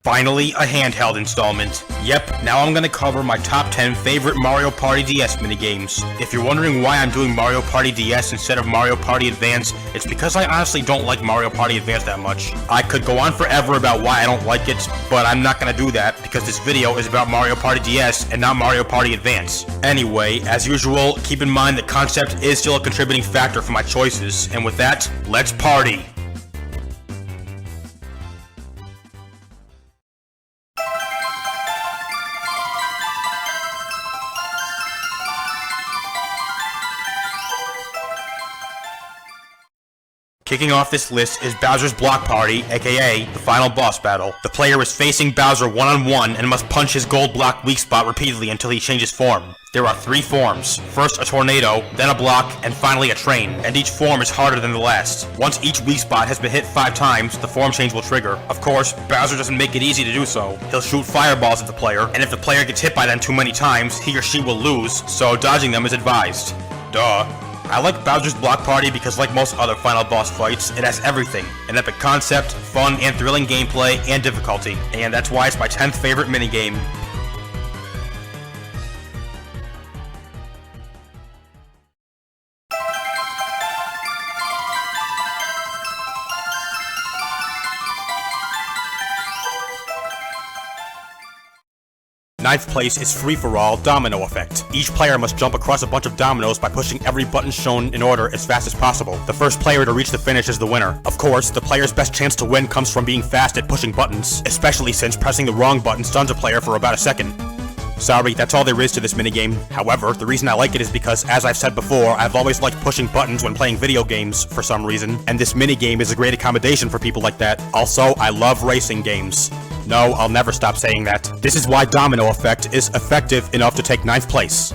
Finally, a handheld installment. Yep, now I'm gonna cover my top 10 favorite Mario Party DS minigames. If you're wondering why I'm doing Mario Party DS instead of Mario Party Advance, it's because I honestly don't like Mario Party Advance that much. I could go on forever about why I don't like it, but I'm not gonna do that because this video is about Mario Party DS and not Mario Party Advance. Anyway, as usual, keep in mind the concept is still a contributing factor for my choices, and with that, let's party! Kicking off this list is Bowser's Block Party, aka the final boss battle. The player is facing Bowser one-on-one and must punch his gold block weak spot repeatedly until he changes form. There are 3 forms. First a tornado, then a block, and finally a train, and each form is harder than the last. Once each weak spot has been hit 5 times, the form change will trigger. Of course, Bowser doesn't make it easy to do so. He'll shoot fireballs at the player, and if the player gets hit by them too many times, he or she will lose, so dodging them is advised. Duh. I like Bowser's Block Party because like most other final boss fights, it has everything. An epic concept, fun and thrilling gameplay, and difficulty. And that's why it's my 10th favorite minigame. Ninth place is free-for-all Domino Effect. Each player must jump across a bunch of dominoes by pushing every button shown in order as fast as possible. The first player to reach the finish is the winner. Of course, the player's best chance to win comes from being fast at pushing buttons, especially since pressing the wrong button stuns a player for about a second. Sorry, that's all there is to this minigame. However, the reason I like it is because, as I've said before, I've always liked pushing buttons when playing video games for some reason, and this minigame is a great accommodation for people like that. Also, I love racing games. No, I'll never stop saying that. This is why Domino Effect is effective enough to take 9th place.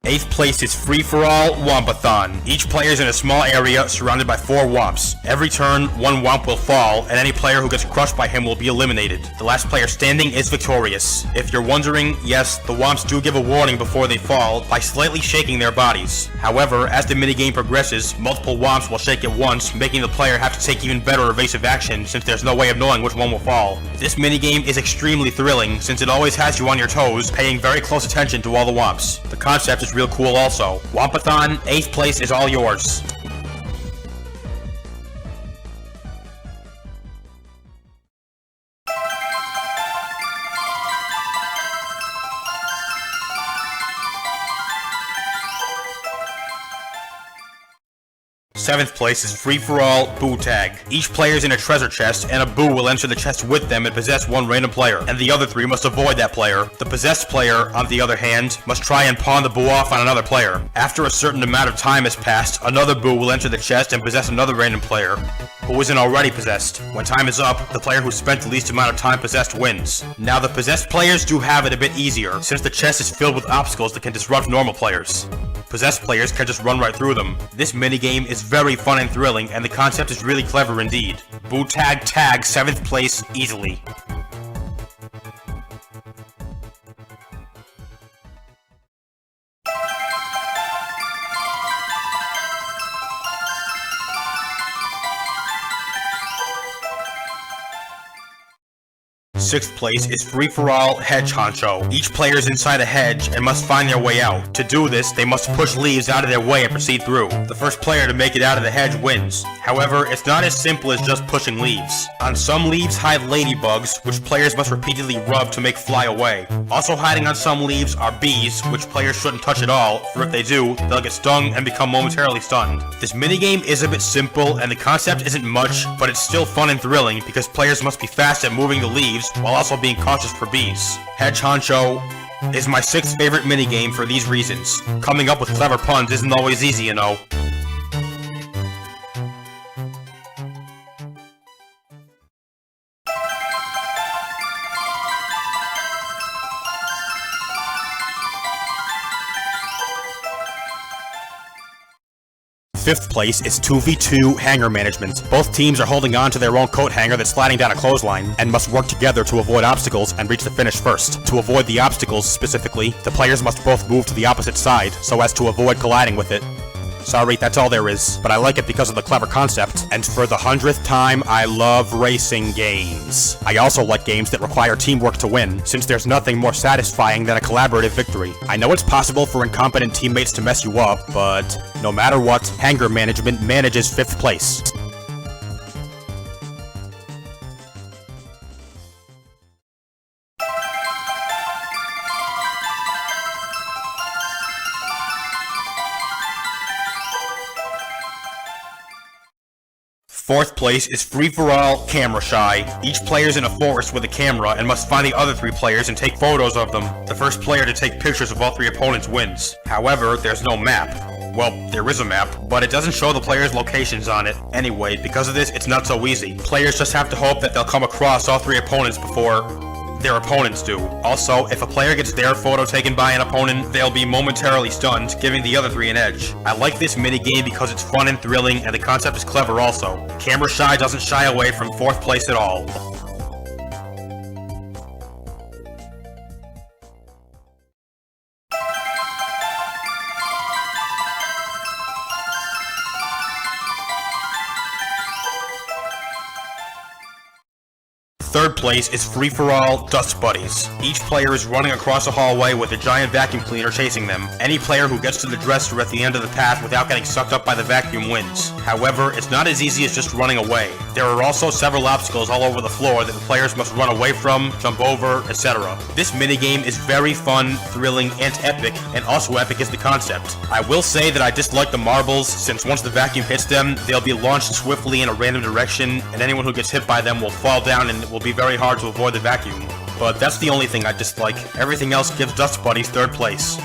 Eighth place is free-for-all Whomp-a-thon. Each player is in a small area surrounded by 4 Whomps. Every turn, 1 Whomp will fall, and any player who gets crushed by him will be eliminated. The last player standing is victorious. If you're wondering, yes, the Whomps do give a warning before they fall by slightly shaking their bodies. However, as the minigame progresses, multiple Whomps will shake at once, making the player have to take even better evasive action since there's no way of knowing which one will fall. This minigame is extremely thrilling since it always has you on your toes, paying very close attention to all the Whomps. The concept is real cool also. Whomp-a-thon, 8th place is all yours. Seventh place is free-for-all Boo Tag. Each player is in a treasure chest, and a Boo will enter the chest with them and possess one random player, and the other 3 must avoid that player. The possessed player, on the other hand, must try and pawn the Boo off on another player. After a certain amount of time has passed, another Boo will enter the chest and possess another random player, who isn't already possessed. When time is up, the player who spent the least amount of time possessed wins. Now the possessed players do have it a bit easier, since the chest is filled with obstacles that can disrupt normal players. Possessed players can just run right through them. This minigame is very fun and thrilling, and the concept is really clever indeed. Boo Tag 7th place easily. Sixth place is free-for-all Hedge Honcho. Each player is inside a hedge and must find their way out. To do this, they must push leaves out of their way and proceed through. The first player to make it out of the hedge wins. However, it's not as simple as just pushing leaves. On some leaves hide ladybugs, which players must repeatedly rub to make fly away. Also hiding on some leaves are bees, which players shouldn't touch at all, for if they do, they'll get stung and become momentarily stunned. This minigame is a bit simple, and the concept isn't much, but it's still fun and thrilling because players must be fast at moving the leaves, while also being cautious for bees. Hedge Honcho is my 6th favorite minigame for these reasons. Coming up with clever puns isn't always easy, you know. Fifth place is 2v2 hanger management. Both teams are holding on to their own coat hanger that's sliding down a clothesline, and must work together to avoid obstacles and reach the finish first. To avoid the obstacles, specifically, the players must both move to the opposite side, so as to avoid colliding with it. Sorry, that's all there is, but I like it because of the clever concept. And for the 100th time, I love racing games. I also like games that require teamwork to win, since there's nothing more satisfying than a collaborative victory. I know it's possible for incompetent teammates to mess you up, but no matter what, hanger management manages 5th place. Fourth place is free-for-all camera shy. Each player is in a forest with a camera and must find the other 3 players and take photos of them. The first player to take pictures of all 3 opponents wins. However, there's no map. Well, there is a map, but it doesn't show the players' locations on it. Anyway, because of this, it's not so easy. Players just have to hope that they'll come across all 3 opponents before their opponents do. Also, if a player gets their photo taken by an opponent, they'll be momentarily stunned, giving the other 3 an edge. I like this minigame because it's fun and thrilling, and the concept is clever also. Camera Shy doesn't shy away from 4th place at all. Third place is free-for-all Dust Buddies. Each player is running across a hallway with a giant vacuum cleaner chasing them. Any player who gets to the dresser at the end of the path without getting sucked up by the vacuum wins. However, it's not as easy as just running away. There are also several obstacles all over the floor that the players must run away from, jump over, etc. This minigame is very fun, thrilling, and epic, and also epic is the concept. I will say that I dislike the marbles, since once the vacuum hits them, they'll be launched swiftly in a random direction, and anyone who gets hit by them will fall down and it will be very hard to avoid the vacuum. But that's the only thing I dislike. Everything else gives Dust Buddies 3rd place.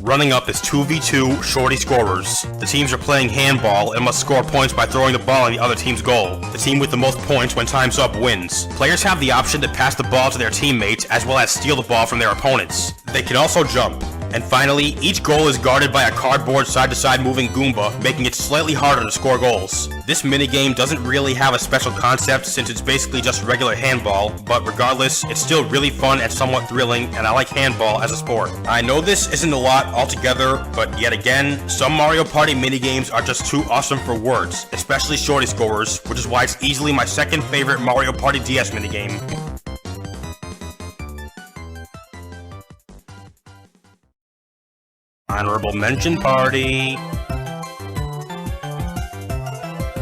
Running up is 2v2 Shorty Scorers. The teams are playing handball and must score points by throwing the ball in the other team's goal. The team with the most points when time's up wins. Players have the option to pass the ball to their teammates as well as steal the ball from their opponents. They can also jump. And finally, each goal is guarded by a cardboard side-to-side moving Goomba, making it slightly harder to score goals. This minigame doesn't really have a special concept since it's basically just regular handball, but regardless, it's still really fun and somewhat thrilling, and I like handball as a sport. I know this isn't a lot altogether, but yet again, some Mario Party minigames are just too awesome for words, especially Shorty Scorers, which is why it's easily my 2nd favorite Mario Party DS minigame. Honorable mention party.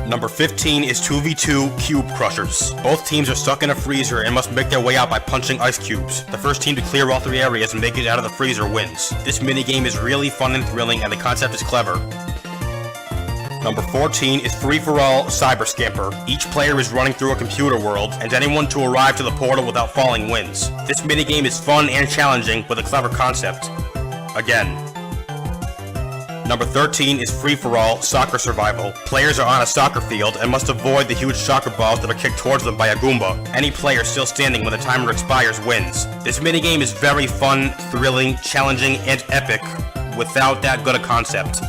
Number 15 is 2v2 Cube Crushers. Both teams are stuck in a freezer and must make their way out by punching ice cubes. The first team to clear all 3 areas and make it out of the freezer wins. This minigame is really fun and thrilling, and the concept is clever. Number 14 is free-for-all Cyber Scamper. Each player is running through a computer world, and anyone to arrive to the portal without falling wins. This minigame is fun and challenging with a clever concept. Again. Number 13 is free-for-all Soccer Survival. Players are on a soccer field and must avoid the huge soccer balls that are kicked towards them by a Goomba. Any player still standing when the timer expires wins. This minigame is very fun, thrilling, challenging, and epic, without that good a concept.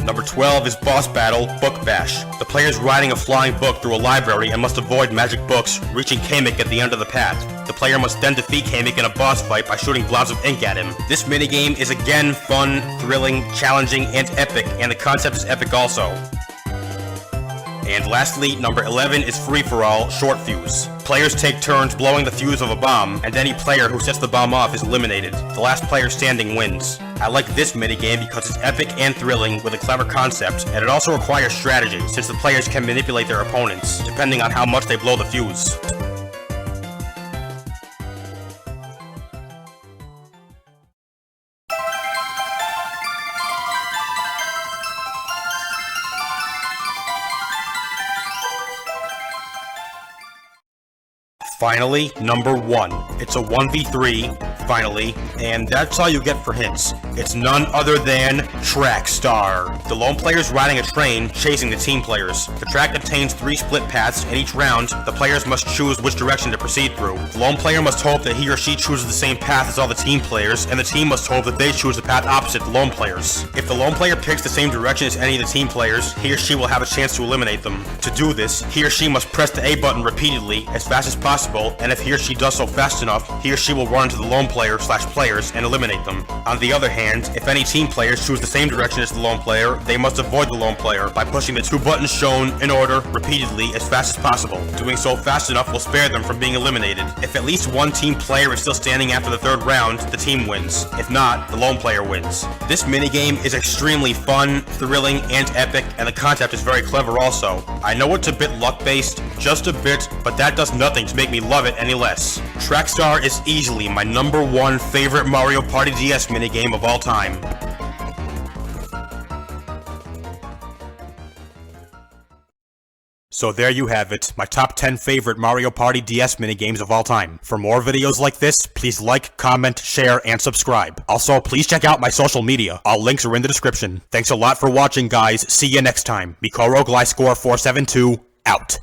Number 12 is Boss Battle Book Bash. The player's riding a flying book through a library and must avoid magic books, reaching Kamek at the end of the path. The player must then defeat Kamek in a boss fight by shooting blobs of ink at him. This minigame is again fun, thrilling, challenging, and epic, and the concept is epic also. And lastly, number 11 is free-for-all Short Fuse. Players take turns blowing the fuse of a bomb, and any player who sets the bomb off is eliminated. The last player standing wins. I like this minigame because it's epic and thrilling with a clever concept, and it also requires strategy, since the players can manipulate their opponents, depending on how much they blow the fuse. Finally, number 1. It's a 1v3, finally, and that's all you get for hints. It's none other than Track Star. The lone player is riding a train, chasing the team players. The track contains 3 split paths, and each round, the players must choose which direction to proceed through. The lone player must hope that he or she chooses the same path as all the team players, and the team must hope that they choose the path opposite the lone players. If the lone player picks the same direction as any of the team players, he or she will have a chance to eliminate them. To do this, he or she must press the A button repeatedly, as fast as possible, and if he or she does so fast enough, he or she will run into the lone player/players and eliminate them. On the other hand, if any team players choose the same direction as the lone player, they must avoid the lone player by pushing the 2 buttons shown in order repeatedly as fast as possible. Doing so fast enough will spare them from being eliminated. If at least one team player is still standing after the 3rd round, the team wins. If not, the lone player wins. This minigame is extremely fun, thrilling, and epic, and the concept is very clever also. I know it's a bit luck-based, just a bit, but that does nothing to make me love it any less. Track Star is easily my number 1 favorite Mario Party DS minigame of all time. So there you have it, my top 10 favorite Mario Party DS minigames of all time. For more videos like this, please like, comment, share, and subscribe. Also, please check out my social media. All links are in the description. Thanks a lot for watching, guys. See you next time. Mikoro Glyscore 472, out.